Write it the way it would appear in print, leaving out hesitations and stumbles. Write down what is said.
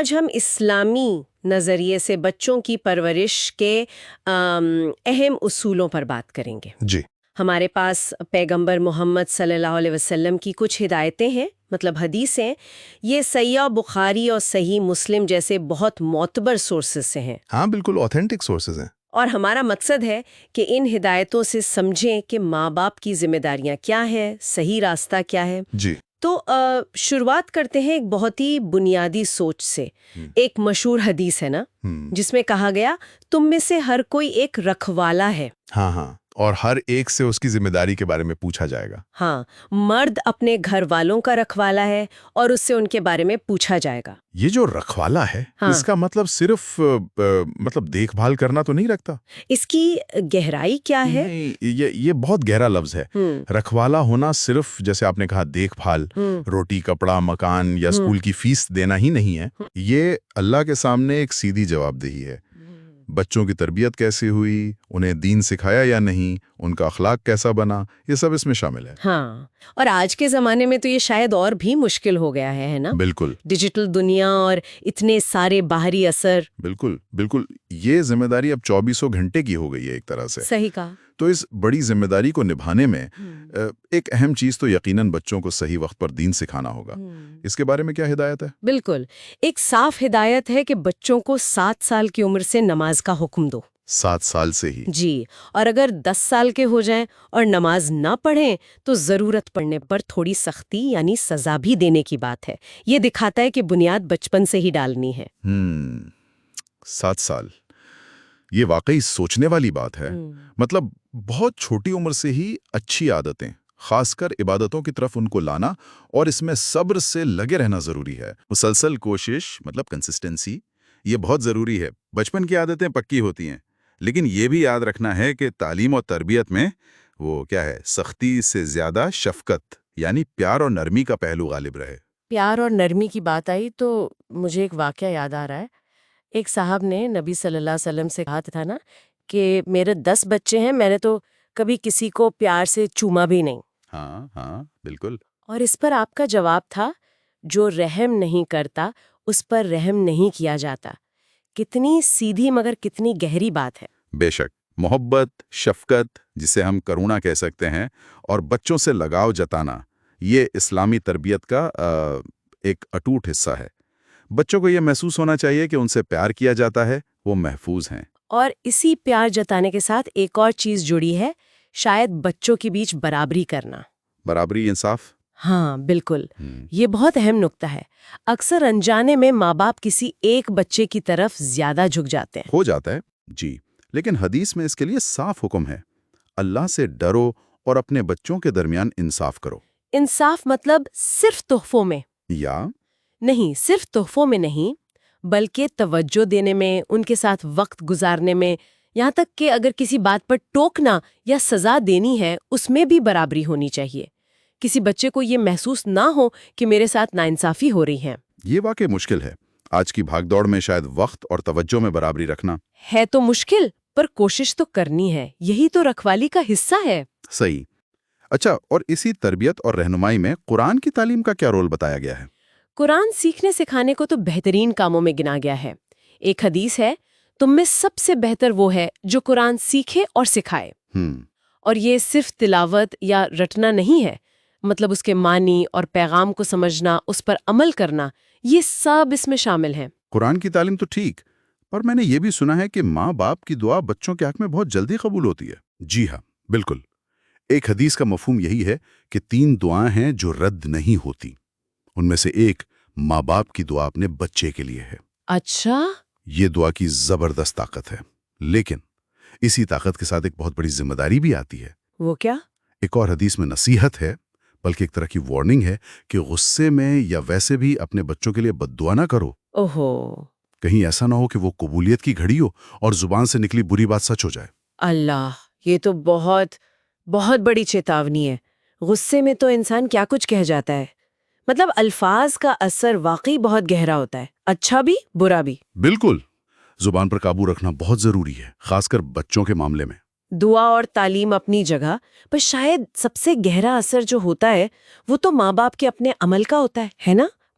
آج ہم اسلامی نظریے سے بچوں کی پرورش کے اہم اصولوں پر بات کریں گے۔ جی، ہمارے پاس پیغمبر محمد صلی اللہ علیہ وسلم کی کچھ ہدایتیں ہیں، مطلب حدیثیں۔ یہ صحیح بخاری اور صحیح مسلم جیسے بہت معتبر سورسز سے ہیں۔ ہاں بالکل اوتھینٹک سورسز ہیں۔ اور ہمارا مقصد ہے کہ ان ہدایتوں سے سمجھیں کہ ماں باپ کی ذمہ داریاں کیا ہیں، صحیح راستہ کیا ہے۔ جی، تو شروعات کرتے ہیں ایک بہت ہی بنیادی سوچ سے۔ ایک مشہور حدیث ہے نا، جس میں کہا گیا تم میں سے ہر کوئی ایک رکھوالا ہے۔ ہاں ہاں، اور ہر ایک سے اس کی ذمہ داری کے بارے میں پوچھا جائے گا۔ ہاں، مرد اپنے گھر والوں کا رکھوالا ہے اور اس سے ان کے بارے میں پوچھا جائے گا۔ یہ جو رکھوالا ہے، اس کا مطلب صرف دیکھ بھال کرنا تو نہیں رکھتا؟ اس کی گہرائی کیا ہے؟ یہ بہت گہرا لفظ ہے۔ رکھوالا ہونا صرف جیسے آپ نے کہا دیکھ بھال، روٹی کپڑا مکان یا اسکول کی فیس دینا ہی نہیں ہے۔ یہ اللہ کے سامنے ایک سیدھی جواب دہی ہے۔ بچوں کی تربیت کیسی ہوئی، انہیں دین سکھایا یا نہیں، ان کا اخلاق کیسا بنا، یہ سب اس میں شامل ہے۔ ہاں، اور آج کے زمانے میں تو یہ شاید اور بھی مشکل ہو گیا ہے نا؟ بالکل، ڈیجیٹل دنیا اور اتنے سارے باہری اثر۔ بالکل بالکل، یہ ذمہ داری اب 24 گھنٹے کی ہو گئی ہے ایک طرح سے۔ صحیح کہا۔ تو اس بڑی ذمہ داری کو نبھانے میں ایک اہم چیز تو یقیناً بچوں کو صحیح وقت پر دین سکھانا ہوگا۔ اس کے بارے میں کیا ہدایت ہے؟ بالکل، ایک صاف ہدایت ہے کہ بچوں کو 7 سال کی عمر سے نماز کا حکم دو۔ 7 سال سے ہی؟ جی، اور اگر 10 سال کے ہو جائیں اور نماز نہ پڑھیں تو ضرورت پڑنے پر تھوڑی سختی یعنی سزا بھی دینے کی بات ہے۔ یہ دکھاتا ہے کہ بنیاد بچپن سے ہی ڈالنی ہے۔ 7 سال، یہ واقعی سوچنے والی بات ہے۔ مطلب بہت چھوٹی عمر سے ہی اچھی عادتیں، خاص کر عبادتوں کی طرف ان کو لانا اور اس میں صبر سے لگے رہنا ضروری ہے۔ مسلسل کوشش، مطلب کنسسٹنسی، یہ بہت ضروری ہے۔ بچپن کی عادتیں پکی ہوتی ہیں، لیکن یہ بھی یاد رکھنا ہے کہ تعلیم اور تربیت میں وہ کیا ہے، سختی سے زیادہ شفقت یعنی پیار اور نرمی کا پہلو غالب رہے۔ پیار اور نرمی کی بات آئی تو مجھے ایک واقعہ یاد آ رہا ہے۔ ایک صاحب نے نبی صلی اللہ علیہ وسلم سے کہا تھا نا کہ میرے 10 بچے ہیں، میں نے تو کبھی کسی کو پیار سے چوما بھی نہیں۔ ہاں ہاں بالکل۔ اور اس پر آپ کا جواب تھا، جو رحم نہیں کرتا اس پر رحم نہیں کیا جاتا۔ کتنی سیدھی مگر کتنی گہری بات ہے۔ بے شک، محبت، شفقت جسے ہم کرونا کہہ سکتے ہیں، اور بچوں سے لگاؤ جتانا، یہ اسلامی تربیت کا ایک اٹوٹ حصہ ہے۔ بچوں کو یہ محسوس ہونا چاہیے کہ ان سے پیار کیا جاتا ہے، وہ محفوظ ہیں۔ اور اسی پیار جتانے کے ساتھ ایک اور چیز جڑی ہے، شاید بچوں کے بیچ برابری کرنا۔ برابری، انصاف۔ ہاں بالکل، یہ بہت اہم نکتہ ہے۔ اکثر انجانے میں ماں باپ کسی ایک بچے کی طرف زیادہ جھک جاتے ہیں۔ ہو جاتا ہے جی، لیکن حدیث میں اس کے لیے صاف حکم ہے، اللہ سے ڈرو اور اپنے بچوں کے درمیان انصاف کرو۔ انصاف مطلب صرف تحفوں میں یا نہیں، صرف تحفوں میں نہیں، بلکہ توجہ دینے میں، ان کے ساتھ وقت گزارنے میں، یہاں تک کہ اگر کسی بات پر ٹوکنا یا سزا دینی ہے اس میں بھی برابری ہونی چاہیے۔ کسی بچے کو یہ محسوس نہ ہو کہ میرے ساتھ ناانصافی ہو رہی ہے۔ یہ واقعی مشکل ہے، آج کی بھاگ دوڑ میں شاید وقت اور توجہ میں برابری رکھنا ہے تو مشکل، پر کوشش تو کرنی ہے، یہی تو رکھوالی کا حصہ ہے۔ صحیح۔ اچھا، اور اسی تربیت اور رہنمائی میں قرآن کی تعلیم کا کیا رول بتایا گیا ہے؟ قرآن سیکھنے سکھانے کو تو بہترین کاموں میں گنا گیا ہے۔ ایک حدیث ہے، تم میں سب سے بہتر وہ ہے جو قرآن سیکھے اور سکھائے۔ اور یہ صرف تلاوت یا رٹنا نہیں ہے، مطلب اس کے معنی اور پیغام کو سمجھنا، اس پر عمل کرنا، یہ سب اس میں شامل ہیں۔ قرآن کی تعلیم تو ٹھیک، پر میں نے یہ بھی سنا ہے کہ ماں باپ کی دعا بچوں کے حق میں بہت جلدی قبول ہوتی ہے۔ جی ہاں بالکل، ایک حدیث کا مفہوم یہی ہے کہ 3 دعائیں ہیں جو رد نہیں ہوتی، ان میں سے ایک ماں باپ کی دعا اپنے بچے کے لیے ہے۔ اچھا، یہ دعا کی زبردست طاقت ہے، لیکن اسی طاقت کے ساتھ ایک بہت بڑی ذمہ داری بھی آتی ہے۔ وہ کیا؟ ایک اور حدیث میں نصیحت ہے، بلکہ ایک طرح کی وارننگ ہے کہ غصے میں یا ویسے بھی اپنے بچوں کے لیے بد دعا نہ کرو۔ اوہو، کہیں ایسا نہ ہو کہ وہ قبولیت کی گھڑی ہو اور زبان سے نکلی بری بات سچ ہو جائے۔ اللہ، یہ تو بہت بہت بڑی چیتاونی ہے۔ غصے میں تو انسان کیا کچھ کہہ جاتا ہے، مطلب الفاظ کا اثر واقعی بہت گہرا ہوتا ہے، اچھا بھی برا بھی۔ بالکل، زبان پر قابو رکھنا بہت ضروری ہے، خاص کر بچوں کے معاملے میں۔ دعا اور تعلیم اپنی جگہ، پر شاید سب سے گہرا اثر جو ہوتا ہے وہ تو ماں باپ کے اپنے عمل کا ہوتا ہے نا؟